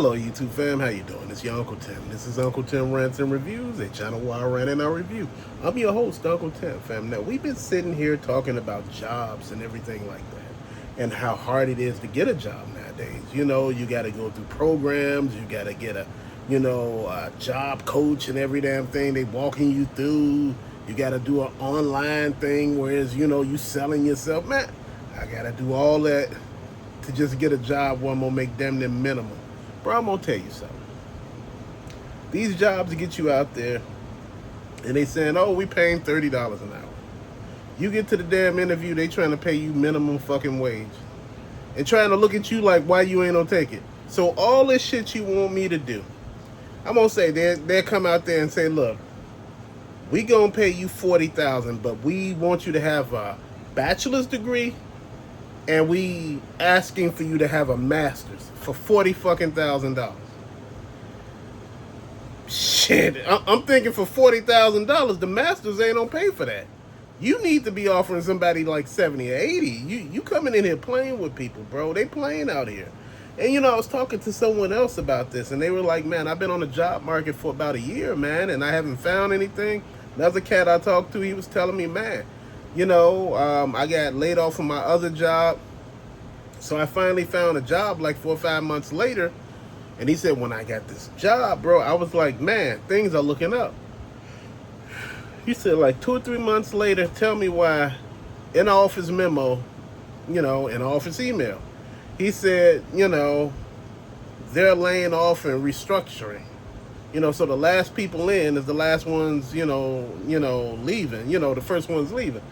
Hello YouTube fam, how you doing? It's your Uncle Tim. This is Uncle Tim Rants and Reviews, a channel where I rant and I review. I'm your host, Uncle Tim fam. Now we've been sitting here talking about jobs and everything like that, and how hard it is to get a job nowadays. You know, you got to go through programs, you got to get a job coach and every damn thing they walking you through. You got to do an online thing, whereas you selling yourself. Man, I got to do all that to just get a job where I'm gonna make damn near minimum. Bro, I'm gonna tell you something. These jobs get you out there, and they saying, "Oh, we paying $30 an hour." You get to the damn interview, they trying to pay you minimum fucking wage, and trying to look at you like, "Why you ain't gonna take it?" So all this shit you want me to do, I'm gonna say they'll come out there and say, "Look, we gonna pay you 40,000, but we want you to have a bachelor's degree, and we asking for you to have a master's for 40 fucking $1,000." Shit, I'm thinking for $40,000, the masters ain't gonna pay for that. You need to be offering somebody like 70 or 80. You coming in here playing with people, bro. They playing out here. And I was talking to someone else about this, and they were like, "Man, I've been on the job market for about a year, man, and I haven't found anything." Another cat I talked to, he was telling me, "Man, I got laid off from my other job, so I finally found a job like 4 or 5 months later." And he said, "When I got this job, bro, I was like, man, things are looking up." He said, like 2 or 3 months later, tell me why, in the office memo, in the office email, he said, they're laying off and restructuring. So the last people in is the last ones, leaving, the first ones leaving.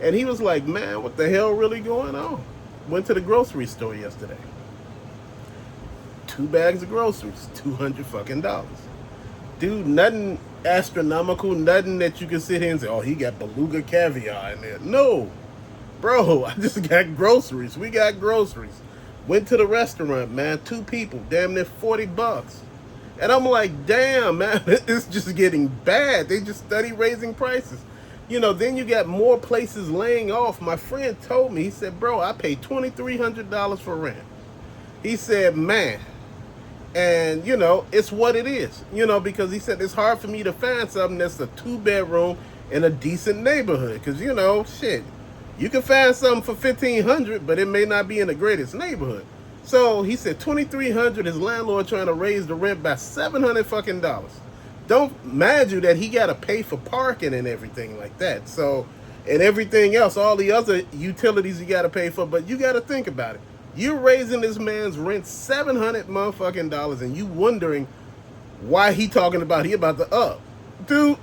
And he was like, "Man, what the hell really going on?" Went to the grocery store yesterday. 2 bags of groceries, $200 fucking dollars. Dude, nothing astronomical, nothing that you can sit here and say, "Oh, he got beluga caviar in there." No, bro, I just got groceries. We got groceries. Went to the restaurant, man. 2 people, damn near $40. And I'm like, damn, man, it's just getting bad. They just study raising prices. Then you got more places laying off. My friend told me, he said, "Bro, I paid $2,300 for rent." He said, "Man," and it's what it is, because he said it's hard for me to find something that's a 2 bedroom in a decent neighborhood, because shit, you can find something for 1,500, but it may not be in the greatest neighborhood. So he said 2,300, his landlord trying to raise the rent by $700 fucking dollars. Don't mind you that he got to pay for parking and everything like that. So, and everything else, all the other utilities you got to pay for. But you got to think about it. You're raising this man's rent $700 motherfucking dollars, and you wondering why he talking about he about to up. Dude,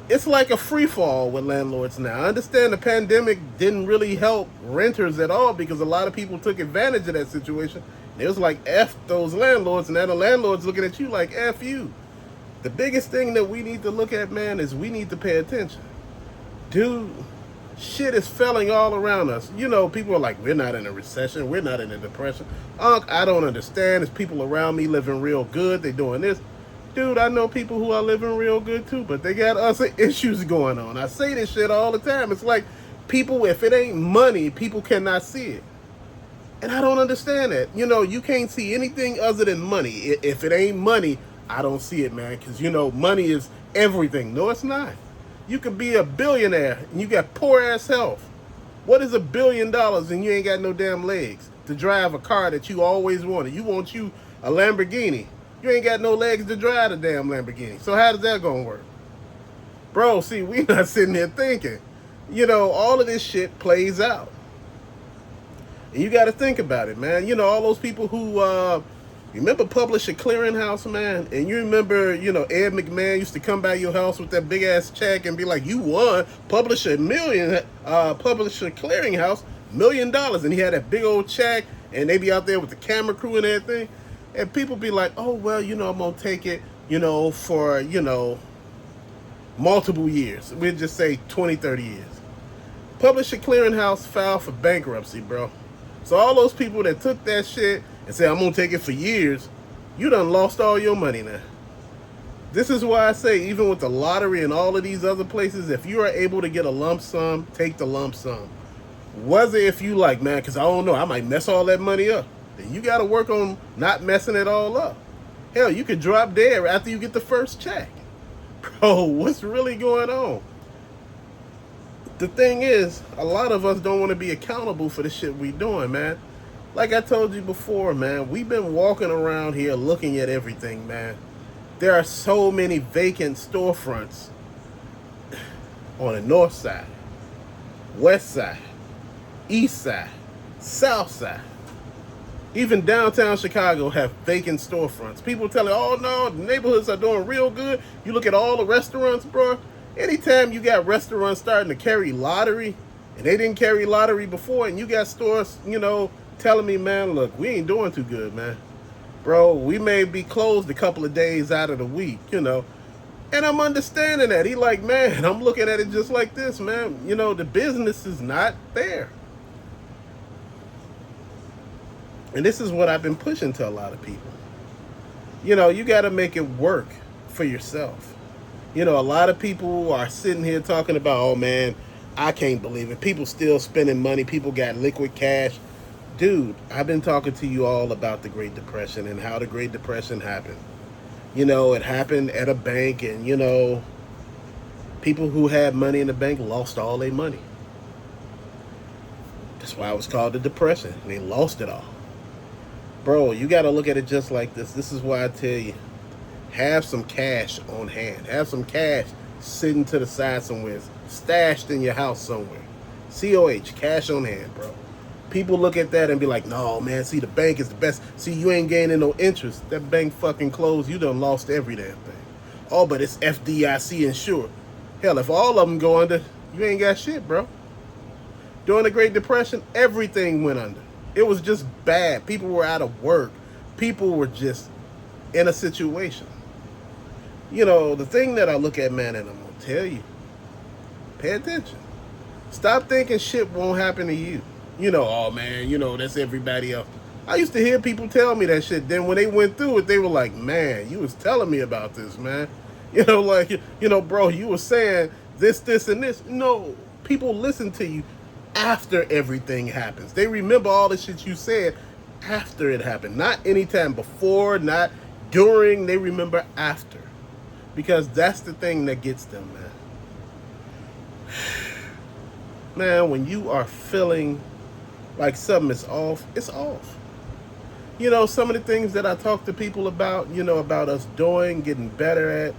it's like a free fall with landlords now. I understand the pandemic didn't really help renters at all, because a lot of people took advantage of that situation. It was like, F those landlords, and now the landlord's looking at you like, F you. The biggest thing that we need to look at, man, is we need to pay attention. Dude, shit is failing all around us. People are like, "We're not in a recession. We're not in a depression." I don't understand. There's people around me living real good. They doing this. Dude, I know people who are living real good too, but they got other issues going on. I say this shit all the time. It's like, people, if it ain't money, people cannot see it. And I don't understand that. You can't see anything other than money. If it ain't money, I don't see it, man. Because, money is everything. No, it's not. You could be a billionaire and you got poor ass health. What is $1 billion and you ain't got no damn legs to drive a car that you always wanted? You want you a Lamborghini. You ain't got no legs to drive the damn Lamborghini. So how does that gonna work? Bro, see, we not sitting there thinking. All of this shit plays out. And you got to think about it, man. All those people who, remember Publisher Clearinghouse, man? And you remember, Ed McMahon used to come by your house with that big ass check and be like, "You won Publisher Clearinghouse $1,000,000. And he had that big old check, and they be out there with the camera crew and everything. And people be like, "Oh, well, I'm going to take it, for, multiple years." We'll just say 20, 30 years. Publisher Clearinghouse filed for bankruptcy, bro. So all those people that took that shit and said, "I'm going to take it for years," you done lost all your money now. This is why I say, even with the lottery and all of these other places, if you are able to get a lump sum, take the lump sum. Whether if you like, "Man, because I don't know, I might mess all that money up." then you got to work on not messing it all up. Hell, you could drop dead after you get the first check. Bro, what's really going on? The thing is, a lot of us don't want to be accountable for the shit we doing, man. Like I told you before, man, we've been walking around here looking at everything, man. There are so many vacant storefronts on the north side, west side, east side, south side. Even downtown Chicago have vacant storefronts. People telling, oh no, the neighborhoods are doing real good. You look at all the restaurants, bro. Anytime you got restaurants starting to carry lottery, and they didn't carry lottery before, and you got stores, telling me, man, look, we ain't doing too good, man. Bro, we may be closed a couple of days out of the week, And I'm understanding that. He like, man, I'm looking at it just like this, man. The business is not there. And this is what I've been pushing to a lot of people. You got to make it work for yourself. A lot of people are sitting here talking about, oh, man, I can't believe it. People still spending money. People got liquid cash. Dude, I've been talking to you all about the Great Depression and how the Great Depression happened. It happened at a bank, and, people who had money in the bank lost all their money. That's why it was called the Depression. They lost it all. Bro, you got to look at it just like this. This is why I tell you, have some cash on hand. Have some cash sitting to the side somewhere, stashed in your house somewhere. COH, cash on hand, bro. People look at that and be like, no, man, see, the bank is the best. See, you ain't gaining no interest. That bank fucking closed. You done lost every damn thing. Oh, but it's FDIC insured. Hell, if all of them go under, you ain't got shit, bro. During the Great Depression, everything went under. It was just bad. People were out of work. People were just in a situation. The thing that I look at, man, and I'm going to tell you, pay attention. Stop thinking shit won't happen to you. Oh, man, that's everybody else. I used to hear people tell me that shit. Then when they went through it, they were like, man, you was telling me about this, man. Bro, you were saying this, and this. No, people listen to you after everything happens. They remember all the shit you said after it happened. Not anytime before, not during. They remember after. Because that's the thing that gets them, man. Man, when you are feeling like something is off, it's off. Some of the things that I talk to people about, about us doing, getting better at,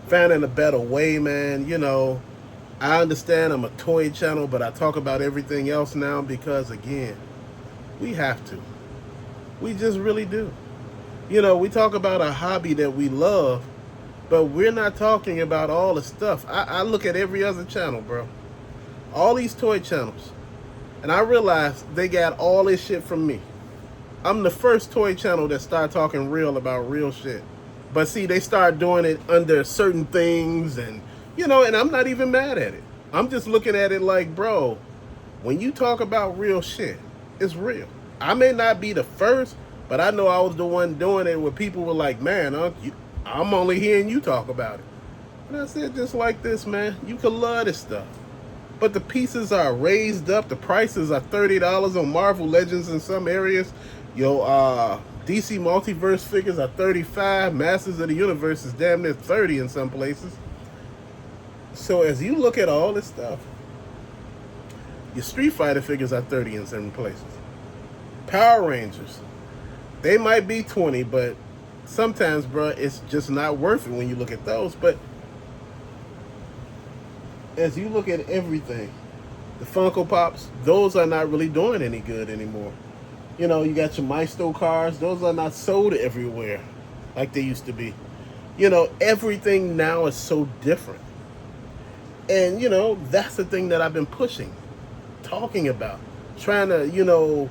finding a better way, man. I understand I'm a toy channel, but I talk about everything else now because, again, we have to. We just really do. We talk about a hobby that we love, but we're not talking about all the stuff. I look at every other channel, bro. All these toy channels. And I realize they got all this shit from me. I'm the first toy channel that started talking real about real shit. But see, they start doing it under certain things and, and I'm not even mad at it. I'm just looking at it like, bro, when you talk about real shit, it's real. I may not be the first, but I know I was the one doing it where people were like, man, I'm only hearing you talk about it. And I said, just like this, man, you can love this stuff. But the pieces are raised up. The prices are $30 on Marvel Legends in some areas. DC Multiverse figures are $35. Masters of the Universe is damn near $30 in some places. So as you look at all this stuff, your Street Fighter figures are $30 in certain places. Power Rangers, they might be $20, but sometimes, bro, it's just not worth it when you look at those. But as you look at everything, the Funko Pops, those are not really doing any good anymore. You got your Maestro cars, those are not sold everywhere like they used to be. Everything now is so different. And, that's the thing that I've been pushing, talking about, trying to,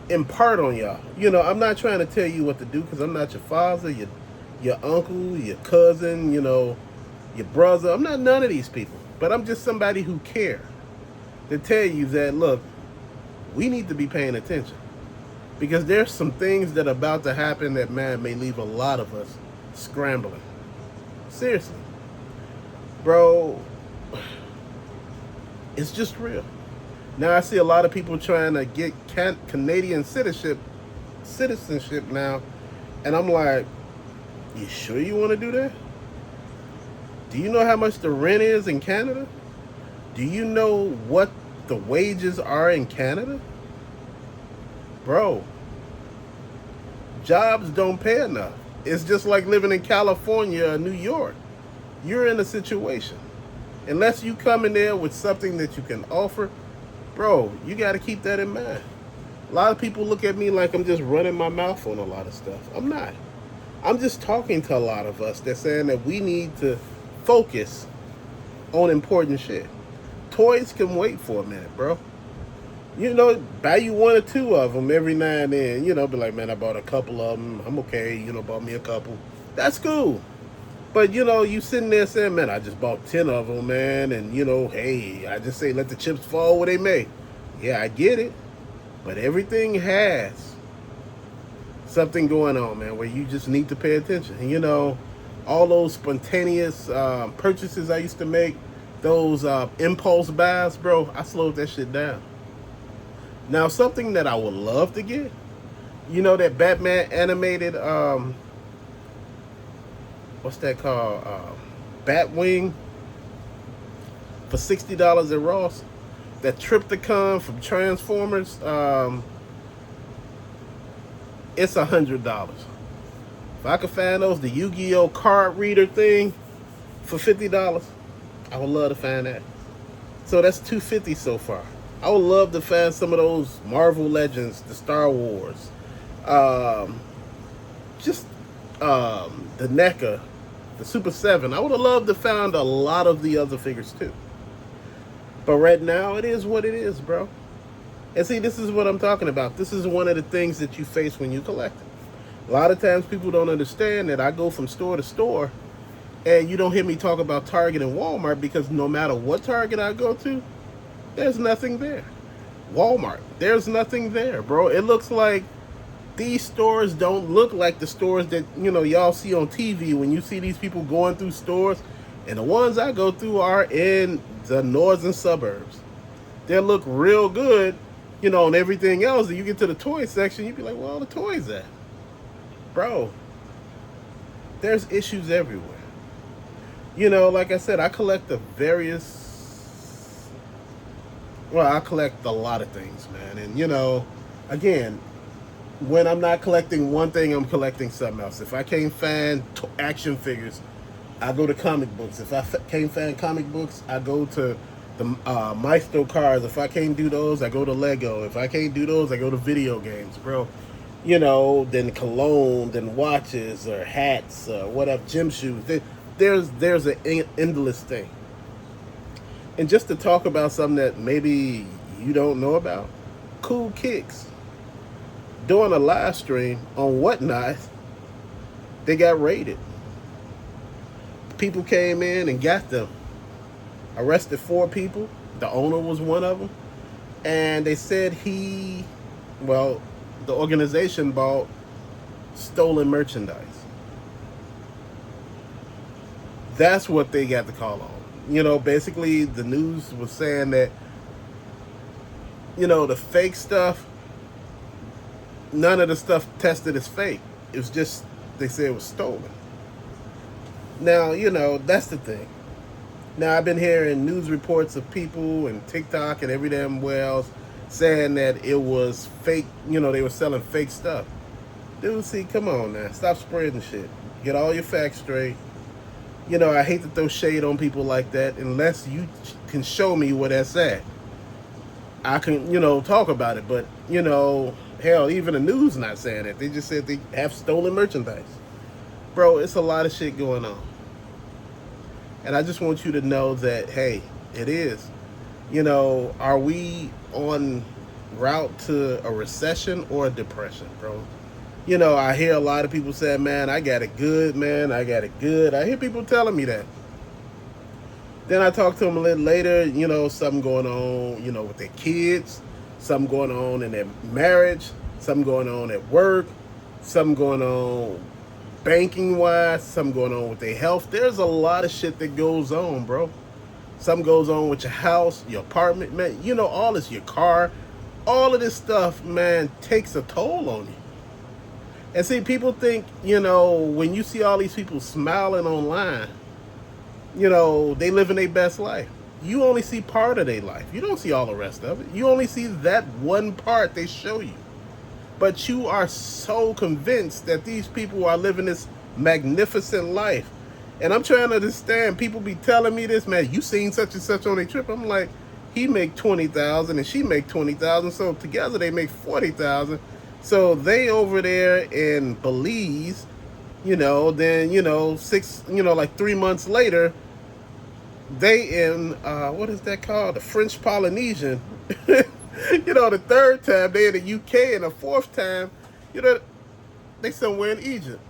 impart on y'all. I'm not trying to tell you what to do because I'm not your father, your uncle, your cousin, your brother. I'm not none of these people. But I'm just somebody who cares to tell you that, look, we need to be paying attention. Because there's some things that are about to happen that, man, may leave a lot of us scrambling. Seriously. Bro, it's just real. Now I see a lot of people trying to get Canadian citizenship now, and I'm like, you sure you want to do that? Do you know how much the rent is in Canada? Do you know what the wages are in Canada? Bro, jobs don't pay enough. It's just like living in California or New York. You're in a situation. Unless you come in there with something that you can offer, bro, you got to keep that in mind. A lot of people look at me like I'm just running my mouth on a lot of stuff. I'm not. I'm just talking to a lot of us that's saying that we need to focus on important shit. Toys can wait for a minute, bro. You know, buy you one or two of them every now and then. You know, be like, man, I bought a couple of them. I'm okay. You know, bought me a couple. That's cool. But, you know, you sitting there saying, man, I just bought 10 of them, man. And, you know, hey, I just say let the chips fall where they may. Yeah, I get it. But everything has something going on, man, where you just need to pay attention. And, you know, all those spontaneous purchases I used to make, those impulse buys, bro, I slowed that shit down. Now, something that I would love to get, you know, that Batman animated, what's that called? Batwing for $60 at Ross. That Trypticon from Transformers, it's $100. If I could find those, the Yu-Gi-Oh card reader thing for $50, I would love to find that. So that's $250 so far. I would love to find some of those Marvel Legends, the Star Wars, just the NECA, the Super 7. I would have loved to find a lot of the other figures too. But right now, it is what it is, bro. And see, this is what I'm talking about. This is one of the things that you face when you collect. A lot of times people don't understand that I go from store to store, and you don't hear me talk about Target and Walmart, because no matter what Target I go to, there's nothing there. Walmart, there's nothing there, bro. It looks like these stores don't look like the stores that, you know, y'all see on TV when you see these people going through stores. And the ones I go through are in the northern suburbs. They look real good, you know, and everything else. And you get to the toy section, you'd be like, well, all the toys at? Bro, there's issues everywhere. You know, like I said, I collect I collect a lot of things, man. And, you know, again, when I'm not collecting one thing, I'm collecting something else. If I can't find action figures, I go to comic books. If I can't find comic books, I go to the Maestro cars. If I can't do those, I go to Lego. If I can't do those, I go to video games, bro. You know, then cologne, then watches or hats or whatever, gym shoes. There's an endless thing. And just to talk about something that maybe you don't know about, Cool Kicks, doing a live stream on Whatnot, they got raided. People came in and got them. Arrested 4 people. The owner was one of them. And they said the organization bought stolen merchandise. That's what they got the call on. You know, basically the news was saying that, you know, the fake stuff, none of the stuff tested as fake. It was just, they said it was stolen. Now, you know, that's the thing. Now, I've been hearing news reports of people and TikTok and every damn else saying that it was fake, you know, they were selling fake stuff. Dude, see, come on now. Stop spreading shit. Get all your facts straight. You know, I hate to throw shade on people like that unless you can show me where that's at. I can, you know, talk about it. But, you know, hell, even the news not saying that. They just said they have stolen merchandise. Bro, it's a lot of shit going on. And I just want you to know that, hey, it is. You know, are we on route to a recession or a depression, bro? You know, I hear a lot of people say, man, I got it good, man. I got it good. I hear people telling me that. Then I talk to them a little later, you know, something going on, you know, with their kids, something going on in their marriage, something going on at work, something going on banking-wise, something going on with their health. There's a lot of shit that goes on, bro. Something goes on with your house, your apartment, man. You know, all this, your car, all of this stuff, man, takes a toll on you. And see, people think, you know, when you see all these people smiling online, you know, they living their best life. You only see part of their life. You don't see all the rest of it. You only see that one part they show you. But you are so convinced that these people are living this magnificent life. And I'm trying to understand, people be telling me this, man, you seen such and such on a trip. I'm like, he make 20,000 and she make 20,000. So together they make 40,000. So they over there in Belize, you know, then, you know, like 3 months later, they in, what is that called? The French Polynesian. You know, the third time they in the UK, and the fourth time, you know, they somewhere in Egypt.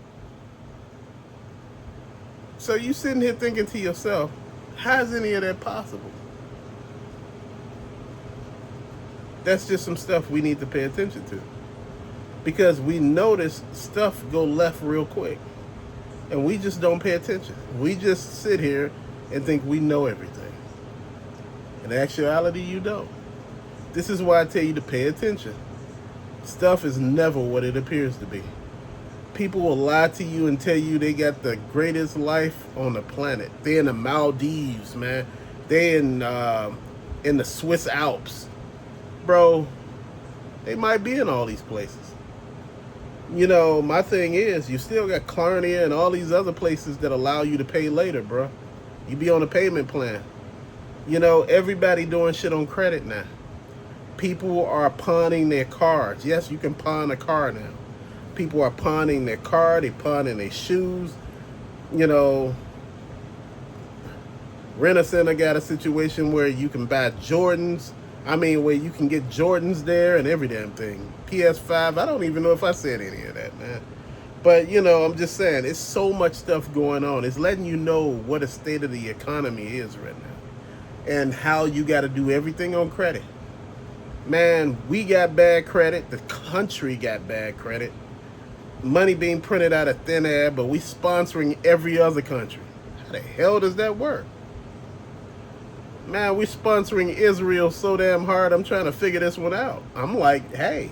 So you sitting here thinking to yourself, how is any of that possible? That's just some stuff we need to pay attention to. Because we notice stuff go left real quick. And we just don't pay attention. We just sit here and think we know everything. In actuality, you don't. This is why I tell you to pay attention. Stuff is never what it appears to be. People will lie to you and tell you they got the greatest life on the planet. They're in the Maldives, man. They're in the Swiss Alps. Bro, they might be in all these places. You know, my thing is, you still got Klarna and all these other places that allow you to pay later, bro. You be on a payment plan. You know, everybody doing shit on credit now. People are pawning their cars. Yes, you can pawn a car now. People are pawning their car. They pawning their shoes. You know, Rent-A-Center got a situation where you can buy Jordans. I mean, where you can get Jordans there and every damn thing. PS5, I don't even know if I said any of that, man. But, you know, I'm just saying, it's so much stuff going on. It's letting you know what the state of the economy is right now. And how you got to do everything on credit. Man, we got bad credit. The country got bad credit. Money being printed out of thin air, but we sponsoring every other country. How the hell does that work? Man, we sponsoring Israel so damn hard, I'm trying to figure this one out. I'm like, hey,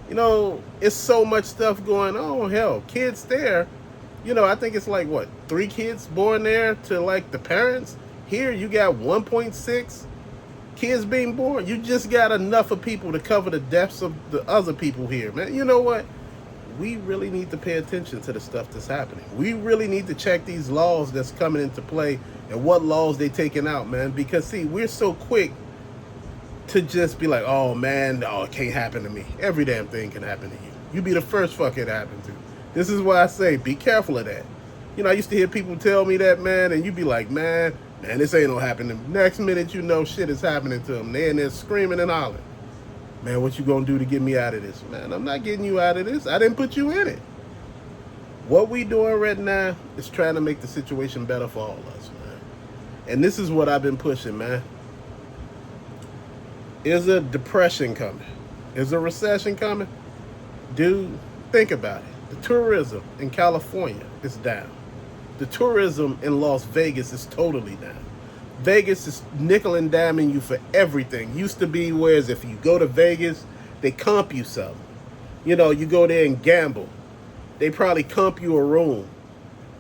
you know, it's so much stuff going on. Hell, kids there, you know, I think it's like, what, 3 kids born there to, like, the parents? Here, you got 1.6 kids being born. You just got enough of people to cover the deaths of the other people here, man. You know what? We really need to pay attention to the stuff that's happening. We really need to check these laws that's coming into play and what laws they taking out, man. Because, see, we're so quick to just be like, oh, man, oh, it can't happen to me. Every damn thing can happen to you. You be the first fuck it happen to. This is why I say be careful of that. You know, I used to hear people tell me that, man, and you be like, man, this ain't no happening. Next minute, you know, shit is happening to them. They're in there screaming and hollering. Man, what you gonna do to get me out of this? Man, I'm not getting you out of this. I didn't put you in it. What we doing right now is trying to make the situation better for all of us, man. And this is what I've been pushing, man. Is a depression coming? Is a recession coming? Dude, think about it. The tourism in California is down. The tourism in Las Vegas is totally down. Vegas is nickel and diming you for everything. Used to be, whereas if you go to Vegas, they comp you something. You know, you go there and gamble. They probably comp you a room.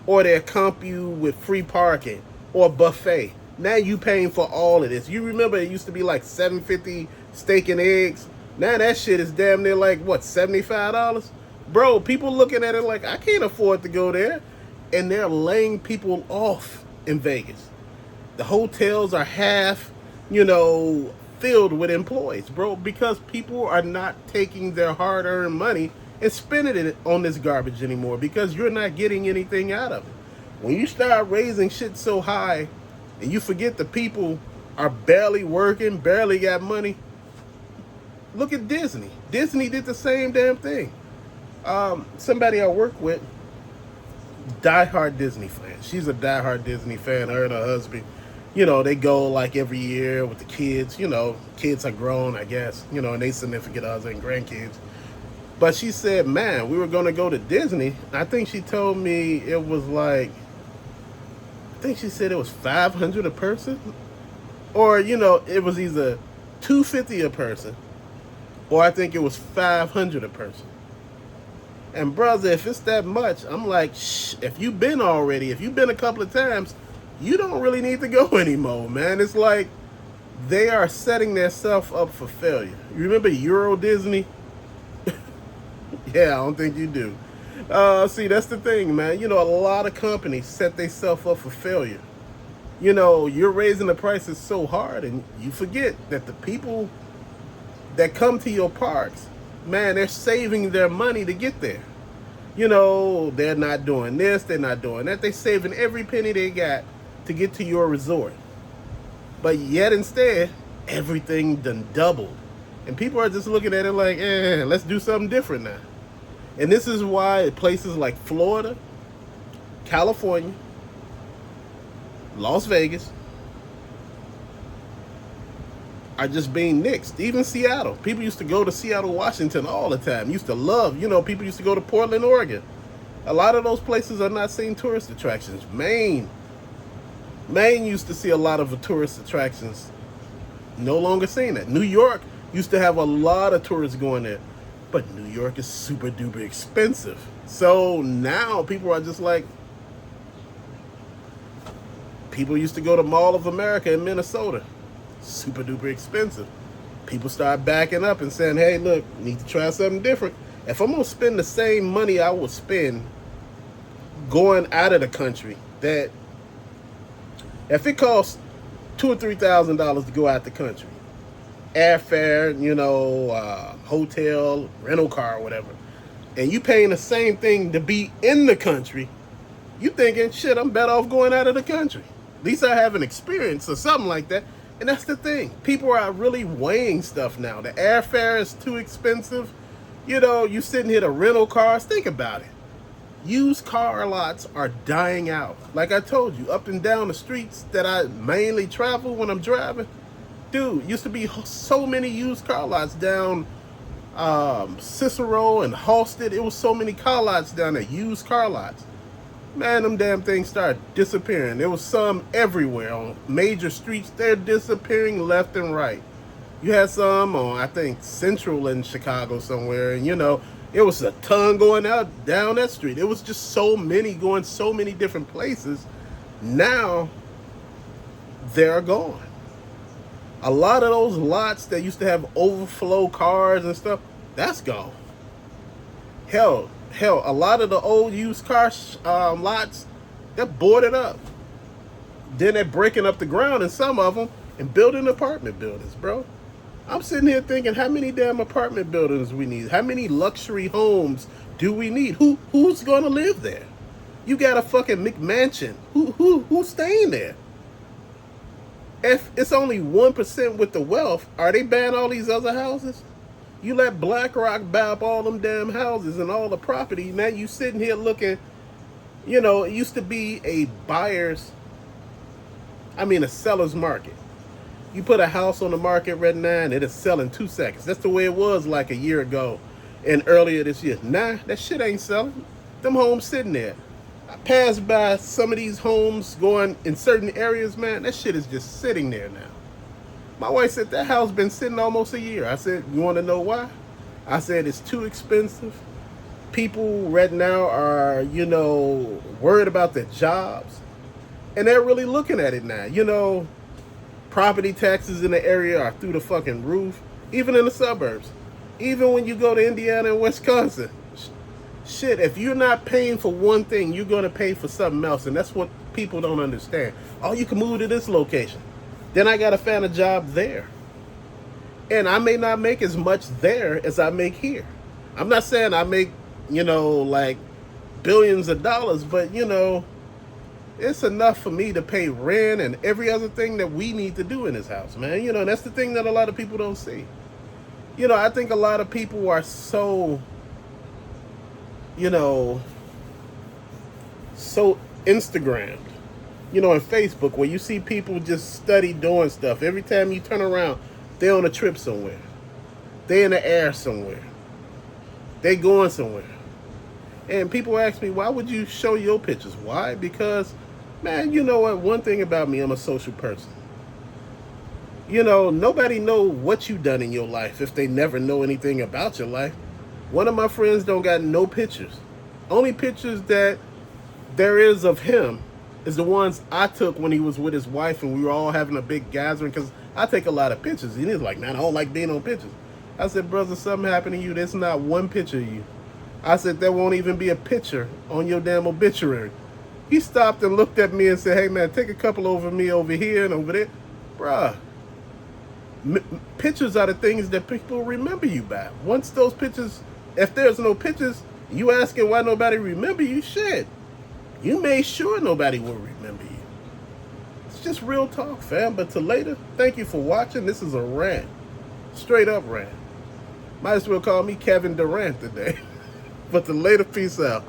Or they'll comp you with free parking or buffet. Now you paying for all of this. You remember it used to be like $7.50 steak and eggs. Now that shit is damn near like, what, $75? Bro, people looking at it like, I can't afford to go there. And they're laying people off in Vegas. The hotels are half, you know, filled with employees, bro, because people are not taking their hard-earned money and spending it on this garbage anymore because you're not getting anything out of it. When you start raising shit so high and you forget the people are barely working, barely got money, look at Disney. Disney did the same damn thing. Somebody I work with, diehard Disney fan. She's a diehard Disney fan, her and her husband. You know, they go like every year with the kids. You know, kids are grown, I guess. You know, and they significant other and grandkids. But she said, man, we were going to go to Disney. I think she told me it was like, I think she said it was $500 a person. Or, it was either 250 a person, or I think it was 500 a person. And brother, if it's that much, I'm like, shh, if you've been already, if you've been a couple of times, you don't really need to go anymore, man. It's like they are setting themselves up for failure. You remember Euro Disney? Yeah, I don't think you do. See, that's the thing, man. A lot of companies set themselves up for failure. You're raising the prices so hard, and you forget that the people that come to your parks, man, they're saving their money to get there. They're not doing this, they're not doing that. They're saving every penny they got to get to your resort. But yet instead, everything done doubled. And people are just looking at it like, let's do something different now. And this is why places like Florida, California, Las Vegas are just being nixed. Even Seattle. People used to go to Seattle, Washington all the time. Used to love, people used to go to Portland, Oregon. A lot of those places are not seeing tourist attractions. Maine used to see a lot of tourist attractions. No longer seeing that. New York used to have a lot of tourists going there. But New York is super duper expensive. So now people are just like, people used to go to Mall of America in Minnesota. Super duper expensive. People start backing up and saying, hey, look, need to try something different. If I'm going to spend the same money I would spend going out of the country, that if it costs $2,000 or $3,000 to go out the country, airfare, hotel, rental car, or whatever, and you paying the same thing to be in the country, you thinking, shit, I'm better off going out of the country. At least I have an experience or something like that. And that's the thing. People are really weighing stuff now. The airfare is too expensive. You sitting here to rental cars. Think about it. Used car lots are dying out. Like I told you, up and down the streets that I mainly travel when I'm driving, dude, used to be so many used car lots down Cicero and Halsted. It was so many car lots down there, used car lots. Man, them damn things started disappearing. There was some everywhere on major streets. They're disappearing left and right. You had some on, I think, Central in Chicago somewhere, and it was a ton going out down that street. It was just so many going so many different places. Now they're gone. A lot of those lots that used to have overflow cars and stuff, that's gone. Hell, a lot of the old used car lots, they're boarded up. Then they're breaking up the ground in some of them and building apartment buildings, bro. I'm sitting here thinking, how many damn apartment buildings we need? How many luxury homes do we need? Who's gonna live there? You got a fucking McMansion. Who's staying there? If it's only 1% with the wealth, are they buying all these other houses? You let BlackRock buy up all them damn houses and all the property. Now you sitting here looking, it used to be a seller's market. You put a house on the market right now and it'll sell in 2 seconds. That's the way it was like a year ago and earlier this year. Nah, that shit ain't selling. Them homes sitting there. I passed by some of these homes going in certain areas, man. That shit is just sitting there now. My wife said that house been sitting almost a year. I said, you want to know why? I said, it's too expensive. People right now are, worried about their jobs. And they're really looking at it now. Property taxes in the area are through the fucking roof. Even in the suburbs. Even when you go to Indiana and Wisconsin. Shit, if you're not paying for one thing, you're going to pay for something else. And that's what people don't understand. Oh, you can move to this location. Then I got to find a job there. And I may not make as much there as I make here. I'm not saying I make, like billions of dollars, but, it's enough for me to pay rent and every other thing that we need to do in this house, man. That's the thing that a lot of people don't see. I think a lot of people are so, so Instagrammed. And Facebook, where you see people just study doing stuff. Every time you turn around, they're on a trip somewhere. They're in the air somewhere. They going somewhere. And people ask me, why would you show your pictures? Why? Because, man, you know what? One thing about me, I'm a social person. You know, nobody know what you done in your life if they never know anything about your life. One of my friends don't got no pictures. Only pictures that there is of him is the ones I took when he was with his wife and we were all having a big gathering, because I take a lot of pictures. And he's like, man, I don't like being on pictures. I said, brother, something happened to you. There's not one picture of you. I said, there won't even be a picture on your damn obituary. He stopped and looked at me and said, hey, man, take a couple over me over here and over there. Bruh, pictures are the things that people remember you by. Once those pictures, if there's no pictures, you asking why nobody remember you, shit. You made sure nobody will remember you. It's just real talk, fam. But till later, thank you for watching. This is a rant. Straight up rant. Might as well call me Kevin Durant today. But till later, peace out.